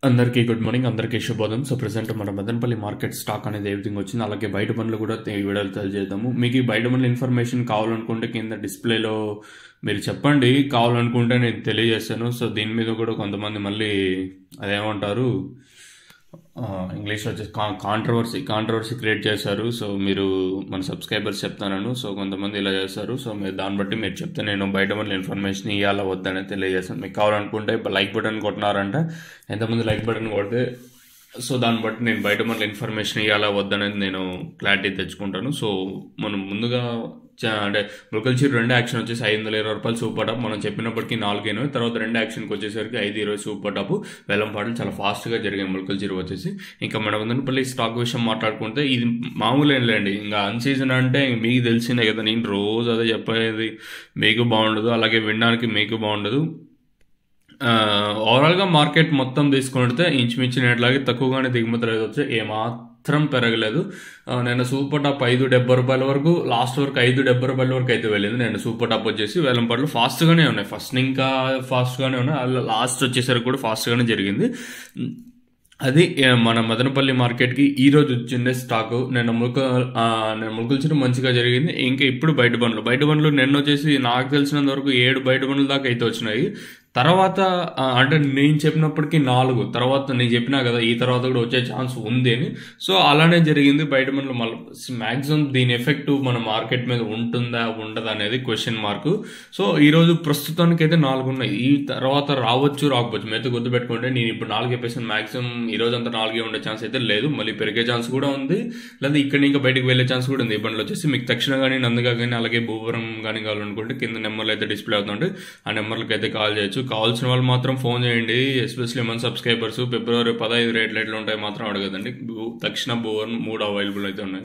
అందరికీ good morning, అందరికీ శుభోదయం. సో ప్రెసెంట్ మన మదనపల్లి మార్కెట్ స్టాక్ అనేది ఏ విధంగా వచ్చింది, అలాగే బయట పనులు కూడా ఈ వీడియోలో తెలియజేద్దాము. మీకు ఈ బయట పనుల ఇన్ఫర్మేషన్ కావాలనుకుంటే కింద డిస్ప్లేలో మీరు చెప్పండి, కావాలనుకుంటే నేను తెలియజేస్తాను. సో దీని మీద కూడా కొంతమంది మళ్ళీ అదేమంటారు ఇంగ్లీష్లో వచ్చేసి కాంట్రవర్సీ క్రియేట్ చేశారు. సో మీరు మన సబ్స్క్రైబర్స్ చెప్తాను. సో కొంతమంది ఇలా చేస్తారు. సో మీరు దాన్ని బట్టి మీరు చెప్తే నేను బయట వల్ల ఇన్ఫర్మేషన్ ఇవ్వాలా వద్దనే తెలియజేస్తాను. మీకు కావాలనుకుంటే లైక్ బటన్ కొట్టినారంటే ఎంతమంది లైక్ బటన్ కొడితే సో దాన్ని బట్టి నేను బయట వల్ల ఇన్ఫర్మేషన్ ఇవ్వాలా వద్దనేది నేను క్లారిటీ తెచ్చుకుంటాను. సో మనం ముందుగా అంటే ముల్కల్చీరు 2 యాక్షన్ వచ్చేసి 520 రూపాయలు సూపర్ టాప్ మనం చెప్పినప్పటికీ 480. తర్వాత 2 యాక్షన్కి వచ్చేసరికి 520 సూపర్ టాప్. వెల్లంపాటలు చాలా ఫాస్ట్గా జరిగాయి ముల్కల్చీరు వచ్చేసి. ఇంకా మన మదనపల్లి స్టాక్ విషయం మాట్లాడుకుంటే ఇది మామూలు ఏం లేండి. ఇంకా అన్సీజన్ అంటే మీకు తెలిసిందే కదా, నేను రోజు అదే చెప్పేది. మీకు బాగుండదు, అలాగే వినడానికి మీకు బాగుండదు. ఓవరాల్గా మార్కెట్ మొత్తం తీసుకుంటే ఇంచుమించినట్లాగే తక్కువగానే దిగుమతులు అయితే వచ్చాయి, ఏమాత్రం పెరగలేదు. నేను సూపర్ టాప్ 570 రూపాయల వరకు, లాస్ట్ వరకు 570 రూపాయల వరకు అయితే వెళ్ళింది. నేను సూపర్ టాప్ వచ్చేసి వేలంపాటలు ఫాస్ట్గానే ఉన్నాయి, ఫస్ట్ ఇంకా ఫాస్ట్గానే ఉన్నాయి, లాస్ట్ వచ్చేసరికి కూడా ఫాస్ట్గానే జరిగింది. అది మన మదనపల్లి మార్కెట్కి ఈ రోజు వచ్చిండే స్టాకు. నేను ముల్కల్చీరు మంచిగా జరిగింది. ఇంకా ఇప్పుడు బయట బండ్లు నిన్న వచ్చేసి నాకు తెలిసినంత వరకు 7 బయట బండ్ల దాకా అయితే వచ్చినాయి. తర్వాత అంటే నేను చెప్పినప్పటికీ 4, తర్వాత నేను చెప్పినా కదా ఈ తర్వాత కూడా వచ్చే ఛాన్స్ ఉంది అని. సో అలానే జరిగింది. బయట బండ్లు మళ్ళీ మ్యాక్సిమం దీని ఎఫెక్ట్ మన మార్కెట్ మీద ఉంటుందా ఉండదా అనేది క్వశ్చన్ మార్క్. సో ఈరోజు ప్రస్తుతానికైతే 4 ఉన్నాయి, ఈ తర్వాత రాకపోవచ్చు. మీద గుర్తుపెట్టుకుంటే నేను ఇప్పుడు 4 చెప్పేసాను. మ్యాక్సిమం ఈ రోజు అంతా 4 ఉండే ఛాన్స్ అయితే లేదు, మళ్ళీ పెరిగే ఛాన్స్ కూడా ఉంది, లేదా ఇక్కడ ఇంకా బయటకు వెళ్ళే ఛాన్స్ కూడా ఉంది. ఈ బండ్లు వచ్చేసి మీకు తక్షణ కానీ నందుగా కానీ అలాగే భూవరం కానీ కావాలనుకుంటే కింద నెంబర్లు అయితే డిస్ప్లే అవుతుంటే ఆ నెంబర్లకి అయితే కాల్ చేయొచ్చు. కావాల్సిన వాళ్ళు మాత్రం ఫోన్ చేయండి, ఎస్పెషల్లీ మన సబ్స్క్రైబర్స్. ఫిబ్రవరి 15 రేట్లు ఎట్లా ఉంటాయి మాత్రం అడగదండి. తక్షణ భూవరం 3 అవైలబుల్ అయితే ఉన్నాయి.